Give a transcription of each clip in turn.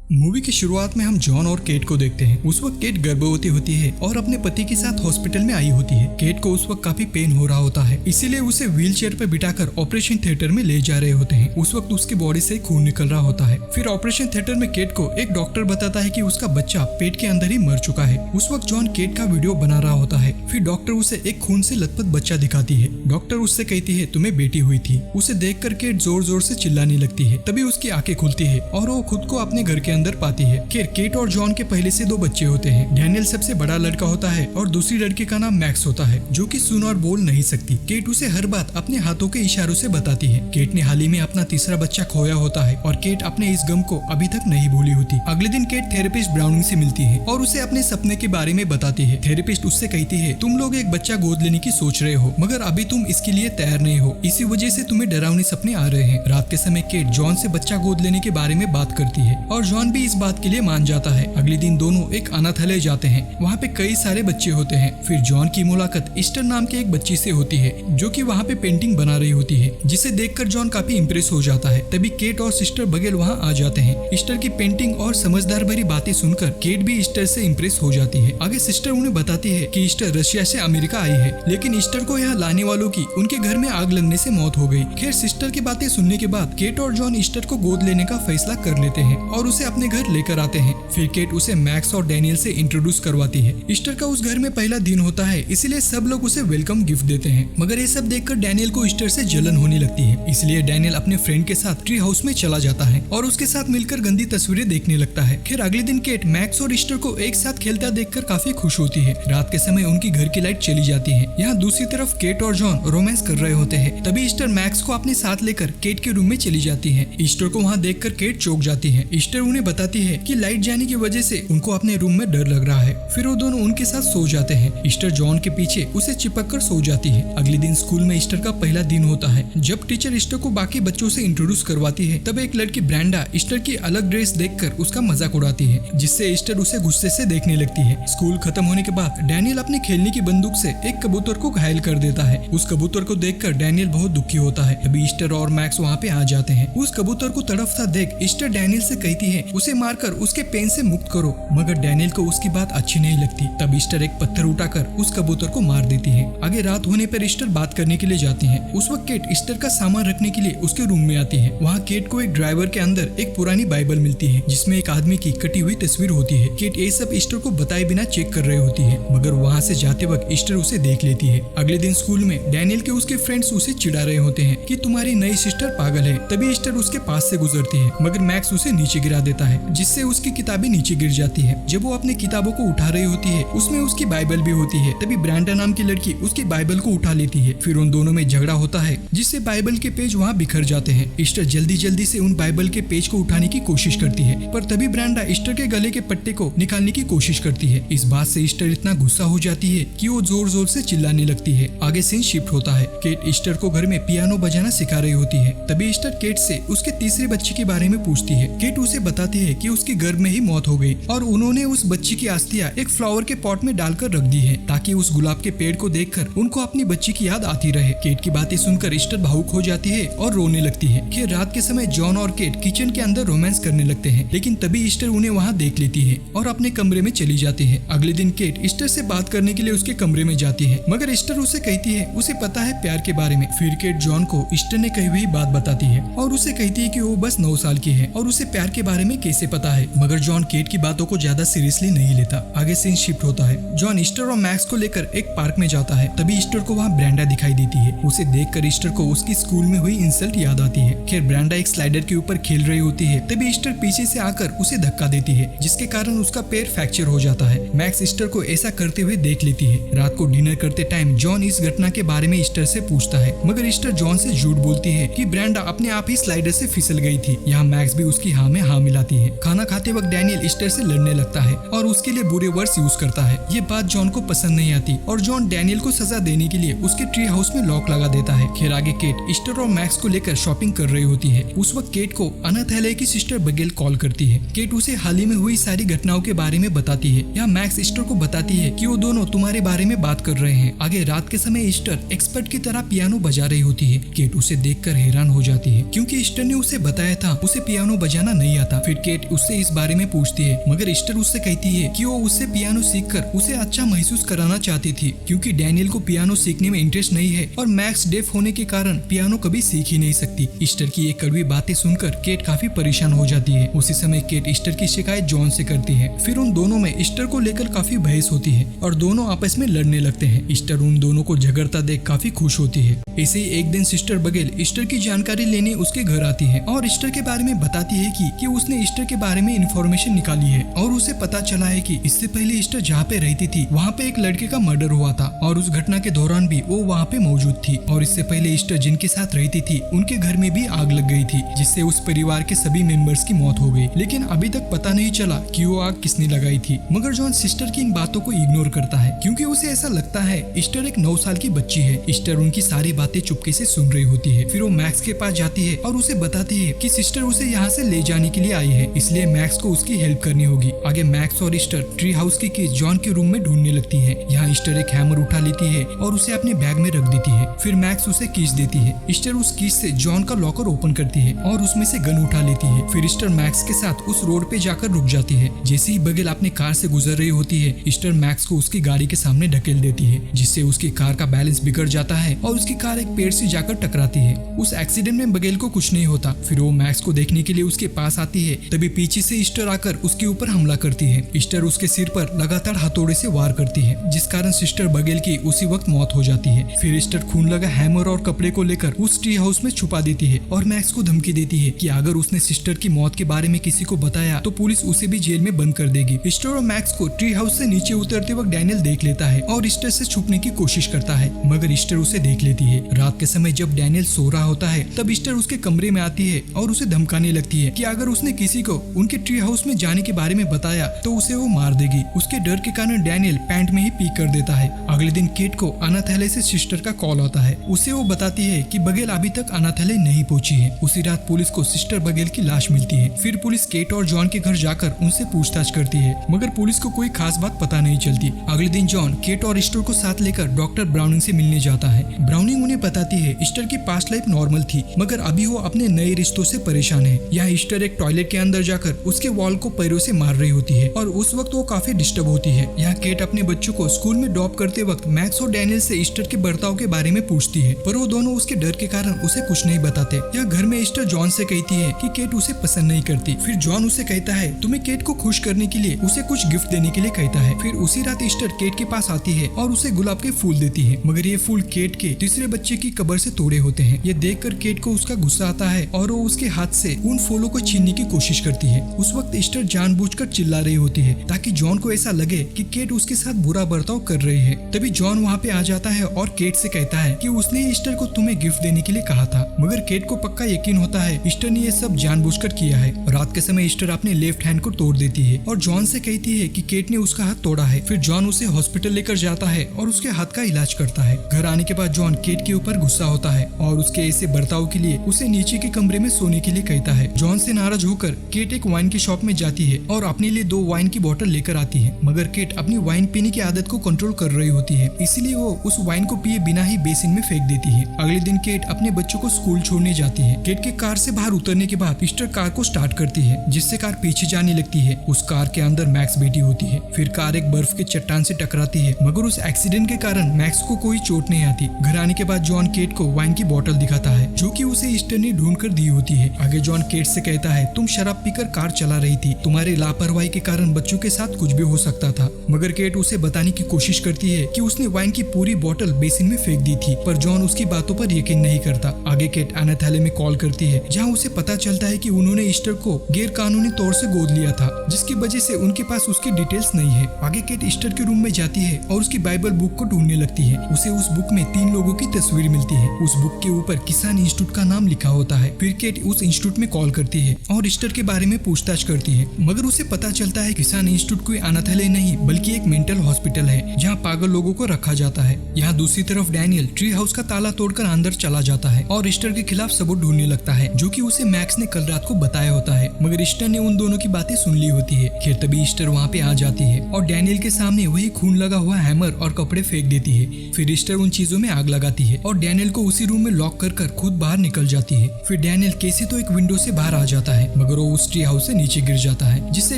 Movie की शुरुआत में हम जॉन और केट को देखते हैं। उस वक्त केट गर्भवती होती है और अपने पति के साथ हॉस्पिटल में आई होती है। केट को उस वक्त काफी पेन हो रहा होता है, इसीलिए उसे व्हील चेयर पे बिठाकर ऑपरेशन थिएटर में ले जा रहे होते हैं। उस वक्त उसकी बॉडी से खून निकल रहा होता है। फिर ऑपरेशन थिएटर में केट को एक डॉक्टर बताता है कि उसका बच्चा पेट के अंदर ही मर चुका है। उस वक्त जॉन केट का वीडियो बना रहा होता है। फिर डॉक्टर उसे एक खून से लथपथ बच्चा दिखाती है। डॉक्टर उससे कहती है तुम्हें बेटी हुई थी। उसे देखकर केट जोर जोर से चिल्लाने लगती है। तभी उसकी आंखें खुलती है और वो खुद को अपने घर के अंदर पाती है। केट और जॉन के पहले से 2 बच्चे होते हैं। डैनियल सबसे बड़ा लड़का होता है और दूसरी लड़की का नाम मैक्स होता है, जो कि सुन और बोल नहीं सकती। केट उसे हर बात अपने हाथों के इशारों से बताती है। केट ने हाल ही में अपना तीसरा बच्चा खोया होता है और केट अपने इस गम को अभी तक नहीं भूली होती। अगले दिन केट थेरेपिस्ट ब्राउनिंग से मिलती है और उसे अपने सपने के बारे में बताती है। थेरेपिस्ट उससे कहती है तुम लोग एक बच्चा गोद लेने की सोच रहे हो, मगर अभी तुम इसके लिए तैयार नहीं हो, इसी वजह से तुम्हें डरावनी सपने आ रहे हैं। रात के समय केट जॉन से बच्चा गोद लेने के बारे में बात करती है और जॉन भी इस बात के लिए मान जाता है। अगले दिन दोनों एक अनाथालय जाते हैं। वहाँ पे कई सारे बच्चे होते हैं। फिर जॉन की मुलाकात ईस्टर नाम के एक बच्ची से होती है, जो कि वहाँ पे पेंटिंग बना रही होती है, जिसे देखकर जॉन काफी इम्प्रेस हो जाता है। तभी केट और सिस्टर बगेल वहाँ आ जाते हैं। ईस्टर की पेंटिंग और समझदार भरी बातें सुनकर केट भी ईस्टर से इम्प्रेस हो जाती है। आगे सिस्टर उन्हें बताती है कि ईस्टर रशिया से अमेरिका आई है, लेकिन ईस्टर को यहाँ लाने वालों की उनके घर में आग लगने से मौत हो गई। खैर सिस्टर की बातें सुनने के बाद केट और जॉन ईस्टर को गोद लेने का फैसला कर लेते हैं और उसे अपने घर लेकर आते हैं। फिर केट उसे मैक्स और डैनियल से इंट्रोड्यूस करवाती है। ईस्टर का उस घर में पहला दिन होता है, इसलिए सब लोग उसे वेलकम गिफ्ट देते हैं। मगर ये सब देखकर डैनियल को ईस्टर से जलन होने लगती है, इसलिए डैनियल अपने फ्रेंड के साथ ट्री हाउस में चला जाता है और उसके साथ मिलकर गंदी तस्वीरें देखने लगता है। खैर अगले दिन केट मैक्स और ईस्टर को एक साथ खेलता देखकर काफी खुश होती है। रात के समय उनकी घर की लाइट चली जाती है। यहाँ दूसरी तरफ केट और जॉन रोमांस कर रहे होते हैं। तभी ईस्टर मैक्स को अपने साथ लेकर केट के रूम में चली जाती है। ईस्टर को वहाँ देखकर केट चौंक जाती है। ईस्टर उन्हें बताती है कि लाइट जाने की वजह से उनको अपने रूम में डर लग रहा है। फिर वो दोनों उनके साथ सो जाते हैं। ईस्टर जॉन के पीछे उसे चिपक कर सो जाती है। अगले दिन स्कूल में ईस्टर का पहला दिन होता है। जब टीचर ईस्टर को बाकी बच्चों से इंट्रोड्यूस करवाती है, तब एक लड़की ब्रांडा ईस्टर की अलग ड्रेस देखकर उसका मजाक उड़ाती है, जिससे ईस्टर उसे गुस्से से देखने लगती है। स्कूल खत्म होने के बाद डैनियल अपने खेलने की बंदूक से एक कबूतर को घायल कर देता है। उस कबूतर को देखकर डैनियल बहुत दुखी होता है। तभी ईस्टर और मैक्स वहाँ पे आ जाते हैं। उस कबूतर को तड़पता देख ईस्टर डैनियल से कहती है उसे मारकर उसके पेन से मुक्त करो, मगर डैनियल को उसकी बात अच्छी नहीं लगती। तब ईस्टर एक पत्थर उठाकर उस कबूतर को मार देती है। आगे रात होने पर ईस्टर बात करने के लिए जाती है। उस वक्त केट ईस्टर का सामान रखने के लिए उसके रूम में आती है। वहाँ केट को एक ड्राइवर के अंदर एक पुरानी बाइबल मिलती है, जिसमें एक आदमी की कटी हुई तस्वीर होती है। केट ये सब ईस्टर को बताए बिना चेक कर रही होती है, मगर वहाँ से जाते वक्त ईस्टर उसे देख लेती है। अगले दिन स्कूल में डैनियल के उसके फ्रेंड्स उसे चिढ़ा रहे होते हैं कि तुम्हारी नई सिस्टर पागल है। तभी ईस्टर उसके पास से गुजरती है, मगर मैक्स उसे नीचे गिरा देता है, जिससे उसकी किताबें नीचे गिर जाती है। जब वो अपनी किताबों को उठा रही होती है, उसमें उसकी बाइबल भी होती है। तभी ब्रांडा नाम की लड़की उसकी बाइबल को उठा लेती है। फिर उन दोनों में झगड़ा होता है, जिससे बाइबल के पेज वहाँ बिखर जाते हैं। ईस्टर जल्दी जल्दी से उन बाइबल के पेज को उठाने की कोशिश करती है, पर तभी ब्रांडा ईस्टर के गले के पट्टे को निकालने की कोशिश करती है। इस बात से ईस्टर इतना गुस्सा हो जाती है कि वो जोर जोर से चिल्लाने लगती है। आगे सीन शिफ्ट होता है। केट ईस्टर को घर में पियानो बजाना सिखा रही होती है। तभी ईस्टर केट से उसके तीसरे बच्चे के बारे में पूछती है। केट उसे बताती है कि उसके गर्भ में ही मौत हो गई और उन्होंने उस बच्ची की अस्थियां एक फ्लावर के पॉट में डालकर रख दी है, ताकि उस गुलाब के पेड़ को देखकर उनको अपनी बच्ची की याद आती रहे। केट की बातें सुनकर ईस्टर भावुक हो जाती है और रोने लगती है। खैर रात के समय जॉन और केट किचन के अंदर रोमांस करने लगते हैं, लेकिन तभी ईस्टर उन्हें वहाँ देख लेती है और अपने कमरे में चली जाती है। अगले दिन केट ईस्टर से बात करने के लिए उसके कमरे में जाती है, मगर ईस्टर उसे कहती है उसे पता है प्यार के बारे में। फिर केट जॉन को ईस्टर ने कही हुई बात बताती है और उसे कहती है कि वो बस 9 साल की है और उसे प्यार के बारे में कैसे पता है। मगर जॉन केट की बातों को ज्यादा सीरियसली नहीं लेता। आगे सीन शिफ्ट होता है। जॉन ईस्टर और मैक्स को लेकर एक पार्क में जाता है। तभी ईस्टर को वहाँ ब्रांडा दिखाई देती है। उसे देखकर ईस्टर को उसकी स्कूल में हुई इंसल्ट याद आती है। खैर ब्रांडा एक स्लाइडर के ऊपर खेल रही होती है। तभी ईस्टर पीछे से आकर उसे धक्का देती है, जिसके कारण उसका पैर फ्रैक्चर हो जाता है। मैक्स ईस्टर को ऐसा करते हुए देख लेती है। रात को डिनर करते टाइम जॉन इस घटना के बारे में ईस्टर से पूछता है, मगर ईस्टर जॉन से झूठ बोलती है कि ब्रांडा अपने आप ही स्लाइडर से फिसल गई थी। यहाँ मैक्स भी उसकी हाँ में हाँ मिलाती है। खाना खाते वक्त डैनियल ईस्टर से लड़ने लगता है और उसके लिए बुरे वर्ड्स यूज करता है। ये बात जॉन को पसंद नहीं आती और जॉन डैनियल को सजा देने के लिए उसके ट्री हाउस में लॉक लगा देता है। खैर आगे केट ईस्टर और मैक्स को लेकर शॉपिंग कर रही होती है। उस वक्त केट को अनाथालय की सिस्टर बगेल कॉल करती है। केट उसे हाल ही में हुई सारी घटनाओं के बारे में बताती है। यहाँ मैक्स ईस्टर को बताती है कि वो दोनों तुम्हारे बारे में बात कर रहे हैं। आगे रात के समय ईस्टर एक्सपर्ट की तरह पियानो बजा रही होती है। केट उसे देखकर हैरान हो जाती है क्योंकि ईस्टर ने उसे बताया था उसे पियानो बजाना नहीं आता। फिर केट उससे इस बारे में पूछती है मगर ईस्टर उससे कहती है कि वो उससे पियानो सीखकर उसे अच्छा महसूस कराना चाहती थी क्योंकि डैनियल को पियानो सीखने में इंटरेस्ट नहीं है और मैक्स डेफ होने के कारण पियानो कभी सीख ही नहीं सकती। ईस्टर की ये कड़वी बातें सुनकर केट काफी परेशान हो जाती है। उसी समय केट ईस्टर की शिकायत जॉन से करती है। फिर उन दोनों में ईस्टर को लेकर काफी बहस होती है और दोनों आपस में लड़ने लगते हैं। ईस्टर उन दोनों को झगड़ता देख काफी खुश होती है। ऐसे ही एक दिन सिस्टर बगेल ईस्टर की जानकारी लेने उसके घर आती है और ईस्टर के बारे में बताती है कि उसने ईस्टर के बारे में इंफॉर्मेशन निकाली है और उसे पता चला है कि इससे पहले ईस्टर जहाँ पे रहती थी वहाँ पे एक लड़के का मर्डर हुआ था और उस घटना के दौरान भी वो वहाँ पे मौजूद थी और इससे पहले ईस्टर जिनके साथ रहती थी उनके घर में भी आग लग गई थी जिससे उस परिवार के सभी मेंबर्स की मौत हो गई। लेकिन अभी तक पता नहीं चला कि वो आग किसने लगाई थी। मगर जॉन सिस्टर की इन बातों को इग्नोर करता है क्योंकि उसे ऐसा लगता है ईस्टर एक 9 साल की बच्ची है। ईस्टर उनकी सारी बातें चुपके से सुन रही होती है। फिर वो मैक्स के पास जाती है और उसे बताती है कि सिस्टर उसे यहाँ से ले जाने के लिए आई है, इसलिए मैक्स को उसकी हेल्प करनी होगी। आगे मैक्स और ईस्टर ट्री हाउस की कीज जॉन के रूम में ढूंढने लगती है। यहाँ ईस्टर एक हैमर उठा लेती है और उसे अपने बैग में रख देती है। फिर मैक्स उसे कीज देती है। ईस्टर उस कीज से जॉन का लॉकर ओपन करती है और उसमें से गन उठा लेती है। फिर ईस्टर मैक्स के साथ उस रोड पे जाकर रुक जाती है। जैसे ही बगेल अपनी कार से गुजर रही होती है ईस्टर मैक्स को उसकी गाड़ी के सामने ढकेल देती है जिससे उसकी कार का बैलेंस बिगड़ जाता है और उसकी कार एक पेड़ से जाकर टकराती है। उस एक्सीडेंट में बगेल को कुछ नहीं होता। फिर वो मैक्स को देखने के लिए उसके पास आती है तभी पीछे से ईस्टर आकर उसके ऊपर हमला करती है। ईस्टर उसके सिर पर लगातार हथौड़े से वार करती है जिस कारण सिस्टर बगेल की उसी वक्त मौत हो जाती है। फिर ईस्टर खून लगा हैमर और कपड़े को लेकर उस ट्री हाउस में छुपा देती है और मैक्स को धमकी देती है कि अगर उसने सिस्टर की मौत के बारे में किसी को बताया तो पुलिस उसे भी जेल में बंद कर देगी। ईस्टर और मैक्स को ट्री हाउस से नीचे उतरते वक्त डैनियल देख लेता है और ईस्टर से छुपने की कोशिश करता है मगर ईस्टर उसे देख लेती है। रात के समय जब डैनियल सो रहा होता है तब ईस्टर उसके कमरे में आती है और उसे धमकाने लगती है कि अगर उसने किसी को उनके ट्री हाउस में जाने के बारे में बताया तो उसे वो मार देगी। उसके डर के कारण डैनियल पैंट में ही पी कर देता है। अगले दिन केट को अनाथालय से सिस्टर का कॉल आता है। उसे वो बताती है कि बगेल अभी तक अनाथालय नहीं पहुंची है। उसी रात पुलिस को सिस्टर बगेल की लाश मिलती है। फिर पुलिस केट और जॉन के घर जाकर उनसे पूछताछ करती है मगर पुलिस को कोई खास बात पता नहीं चलती। अगले दिन जॉन केट और ईस्टर को साथ लेकर डॉक्टर ब्राउनिंग से मिलने जाता है। ब्राउनिंग उन्हें बताती है ईस्टर की पास्ट लाइफ नॉर्मल थी मगर अभी वो अपने नए रिश्तों से परेशान है। यहाँ ईस्टर एक टॉयलेट के अंदर जाकर उसके वॉल को पैरों से मार रही होती है और उस वक्त वो काफी डिस्टर्ब होती है। यहाँ केट अपने बच्चों को स्कूल में ड्रॉप करते वक्त मैक्स और डैनियल से ईस्टर के बर्ताव के बारे में पूछती है पर वो दोनों उसके डर के कारण उसे कुछ नहीं बताते। यहाँ घर में ईस्टर जॉन से कहती है कि केट उसे पसंद नहीं करती। फिर जॉन उसे कहता है तुम्हें केट को खुश करने के लिए उसे कुछ गिफ्ट देने के लिए कहता है। फिर उसी रात ईस्टर केट के पास आती है और उसे गुलाब के फूल देती है मगर ये फूल केट के तीसरे बच्चे की कब्र से तोड़े होते हैं। ये देखकर केट को उसका गुस्सा आता है और वो उसके हाथ से उन फूलों को छीनने की कोशिश करती है। उस वक्त ईस्टर जानबूझकर चिल्ला रही होती है ताकि जॉन को ऐसा लगे कि केट उसके साथ बुरा बर्ताव कर रही है। तभी जॉन वहाँ पे आ जाता है और केट से कहता है कि उसने ईस्टर को तुम्हें गिफ्ट देने के लिए कहा था मगर केट को पक्का यकीन होता है ईस्टर ने ये सब जानबूझकर किया है। रात के समय ईस्टर अपने लेफ्ट हैंड को तोड़ देती है और जॉन से कहती है कि केट ने उसका हाथ तोड़ा है। फिर जॉन उसे हॉस्पिटल लेकर जाता है और उसके हाथ का इलाज करता है। घर आने के बाद जॉन केट के ऊपर गुस्सा होता है और उसके ऐसे बर्ताव के लिए उसे नीचे के कमरे में सोने के लिए कहता है। जॉन से नाराज होकर केट एक वाइन की शॉप में जाती है और अपने लिए 2 वाइन की बोतल लेकर आती है मगर केट अपनी वाइन पीने की आदत को कंट्रोल कर रही होती है इसलिए वो उस वाइन को पिए बिना ही बेसिन में फेंक देती है। अगले दिन केट अपने बच्चों को स्कूल छोड़ने जाती है। केट के कार से बाहर उतरने के बाद ईस्टर कार को स्टार्ट करती है जिससे कार पीछे जाने लगती है। उस कार के अंदर मैक्स बैठी होती है। फिर कार एक बर्फ के चट्टान से टकराती है मगर उस एक्सीडेंट के कारण मैक्स को कोई चोट नहीं आती। घर आने के बाद जॉन केट को वाइन की बोतल दिखाता है जो कि उसे ईस्टर ने ढूंढ कर दी होती है। आगे जॉन केट से कहता है तुम शराब पीकर कार चला रही थी, तुम्हारे लापरवाही के कारण बच्चों के साथ कुछ भी हो सकता था। मगर केट उसे बताने की कोशिश करती है कि उसने वाइन की पूरी बोतल बेसिन में फेंक दी थी पर जॉन उसकी बातों पर यकीन नहीं करता। आगे केट अनाथालय में कॉल करती है जहाँ उसे पता चलता है कि उन्होंने ईस्टर को गैर कानूनी तौर से गोद लिया था जिसकी वजह से उनके पास उसकी डिटेल्स नहीं है। आगे केट ईस्टर के रूम में जाती है और उसकी बाइबल बुक को ढूंढने लगती है। उसे उस बुक में 3 लोगों की तस्वीर मिलती है। उस बुक के ऊपर किसान इंस्टीट्यूट का नाम लिखा होता है। फिर केट उस इंस्टीट्यूट में कॉल करती है और ईस्टर के बारे में पूछताछ करती है मगर उसे पता चलता है किसान इंस्टीट्यूट कोई अनाथालय नहीं बल्कि एक मेंटल हॉस्पिटल है जहाँ पागल लोगों को रखा जाता है। यहाँ दूसरी तरफ डैनियल ट्री हाउस का ताला तोड़कर अंदर चला जाता है और ईस्टर के खिलाफ सबूत ढूंढने लगता है जो कि उसे मैक्स ने कल रात को बताया होता है मगर ईस्टर ने उन दोनों की बातें सुन ली होती है। खैर तभी ईस्टर वहाँ पे आ जाती है और डैनियल के सामने वही खून लगा हुआ हैमर और कपड़े फेंक देती है। फिर ईस्टर उन चीजों में आग लगाती है और डैनियल को उसी रूम में लॉक कर खुद बाहर निकल जाती है। फिर डैनियल कैसे तो एक विंडो से बाहर आ जाता है, मगर वो उस ट्री हाउस से नीचे गिर जाता है, जिससे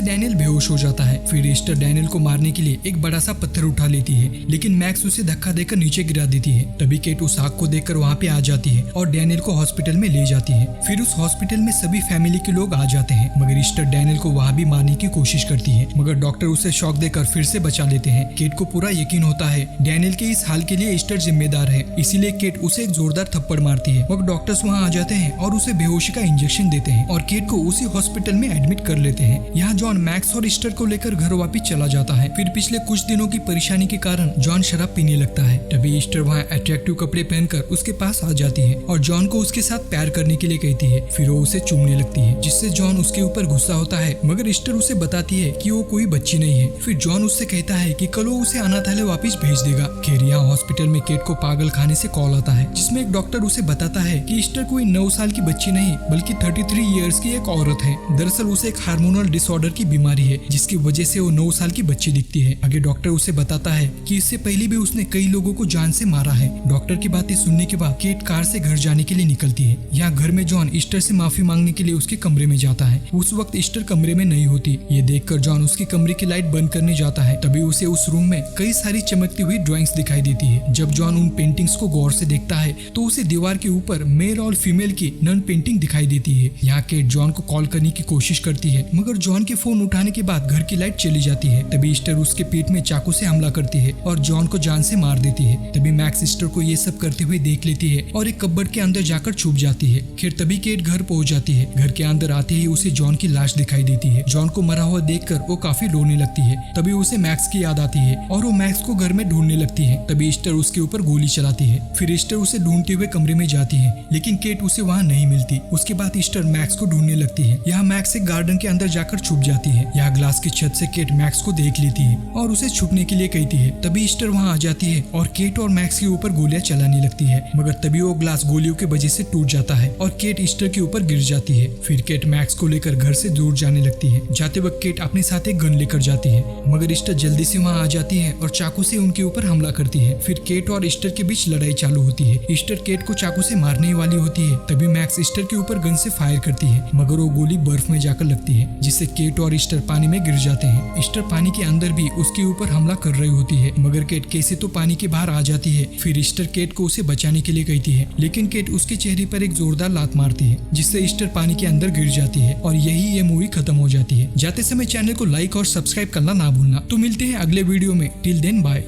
डैनियल बेहोश हो जाता है। फिर ईस्टर डैनियल को मारने के लिए एक बड़ा सा पत्थर उठा लेती है, लेकिन मैक्स उसे धक्का देकर नीचे गिरा देती है। तभी केट उस आग को देखकर वहाँ पे आ जाती है और डैनियल को हॉस्पिटल में ले जाती है। फिर उस हॉस्पिटल में सभी फैमिली के लोग आ जाते हैं, मगर ईस्टर डैनियल को वहाँ भी मारने की कोशिश करती है, मगर डॉक्टर उसे शॉक देकर फिर से बचा लेते हैं। केट को पूरा यकीन होता है डैनियल के इस हाल के लिए ईस्टर जिम्मेदार है, इसीलिए केट उसे एक जोरदार थप्पड़ मारती है। मगर डॉक्टर्स वहाँ आ जाते हैं और उसे बेहोशी का इंजेक्शन देते हैं और केट को उसी हॉस्पिटल में एडमिट कर लेते हैं। यहाँ जॉन मैक्स और ईस्टर को लेकर घर वापस चला जाता है। फिर पिछले कुछ दिनों की परेशानी के कारण जॉन शराब पीने लगता है। तभी ईस्टर वहाँ अट्रैक्टिव कपड़े पहनकर उसके पास आ जाती है और जॉन को उसके साथ प्यार करने के लिए कहती है। फिर वो उसे चूमने लगती है, जिससे जॉन उसके ऊपर गुस्सा होता है, मगर ईस्टर उसे बताती है कि वो कोई बच्ची नहीं है। फिर जॉन उससे कहता है कि कल वो उसे अनाथालय वापस भेज देगा। खैर यहाँ हॉस्पिटल में केट को पागल खाने से कॉल आता है, जिसमें एक डॉक्टर उसे बताता है कि ईस्टर कोई 9 साल की बच्ची नहीं बल्कि 33 इयर्स की एक औरत है। दरअसल उसे एक हार्मोनल डिसऑर्डर की बीमारी है, जिसकी वजह से वो 9 साल की बच्ची दिखती है। आगे डॉक्टर उसे बताता है कि इससे पहले भी उसने कई लोगों को जान से मारा है। डॉक्टर की बातें सुनने के बाद केट कार से घर जाने के लिए निकलती है। यहाँ घर में जॉन ईस्टर से माफी मांगने के लिए उसके कमरे में जाता है। उस वक्त ईस्टर कमरे में नहीं होती। ये देखकर जॉन उसके कमरे की लाइट बंद करने जाता है। तभी उसे उस रूम में कई सारी चमकती हुई ड्राइंग्स दिखाई देती है। जब जॉन उन पेंटिंग्स को गौर से देखता है तो उसे दीवार के ऊपर मेल और फीमेल की नन पेंटिंग दिखाई देती है। यहाँ केट जॉन को कॉल करने की कोशिश करती है, मगर जॉन के फोन उठाने के बाद घर की लाइट चली जाती है। तभी ईस्टर उसके पीठ में चाकू से हमला करती है और जॉन को जान से मार देती है। तभी मैक्स ईस्टर को ये सब करते हुए देख लेती है और एक कब्बर्ड के अंदर जाकर छुप जाती है। खैर तभी केट घर पहुंच जाती है। घर के अंदर आते ही उसे जॉन की लाश दिखाई देती है। जॉन को मरा हुआ देखकर वो काफी रोने लगती है। तभी उसे मैक्स की याद आती है और वो मैक्स को घर में ढूंढने लगती है। तभी ईस्टर उसके ऊपर गोली चलाती है। फिर ईस्टर उसे ढूंढते हुए कमरे में जाती है, लेकिन केट उसे वहाँ नहीं मिलती। उसके बाद ईस्टर मैक्स को ढूंढने लगती है। यहाँ मैक्स एक गार्डन के अंदर जाकर छुप जाती है। यहाँ ग्लास की छत से केट मैक्स को देख लेती है और उसे छुपने के लिए कहती है। तभी ईस्टर वहाँ आ जाती है और केट और मैक्स के ऊपर गोलियां चलाने लगती है, मगर तभी वो ग्लास गोलियों की वजह से टूट जाता है और केट ईस्टर के ऊपर गिर जाती है। फिर केट मैक्स को लेकर घर से दूर जाने लगती है। जाते वक्त केट अपने साथ एक गन लेकर जाती है, मगर ईस्टर जल्दी से वहाँ आ जाती है और चाकू से उनके ऊपर हमला करती है। फिर केट और ईस्टर के बीच लड़ाई चालू होती है। ईस्टर केट को चाकू से मारने वाली होती है। तभी मैक्स ईस्टर के ऊपर गन से फायर करती है, मगर वो गोली बर्फ में जाकर लगती है, जिससे केट और ईस्टर पानी में गिर जाते हैं। ईस्टर पानी के अंदर भी उसके ऊपर हमला कर रही होती है, मगर केट कैसे तो पानी के बाहर आ जाती है। फिर ईस्टर केट को उसे बचाने के लिए कहती है, लेकिन केट उसके चेहरे पर एक जोरदार लात मारती है, जिससे ईस्टर पानी के अंदर गिर जाती है और यही ये मूवी खत्म हो जाती है। जाते समय चैनल को लाइक और सब्सक्राइब करना ना भूलना। तो मिलते हैं अगले वीडियो में। Till then bye.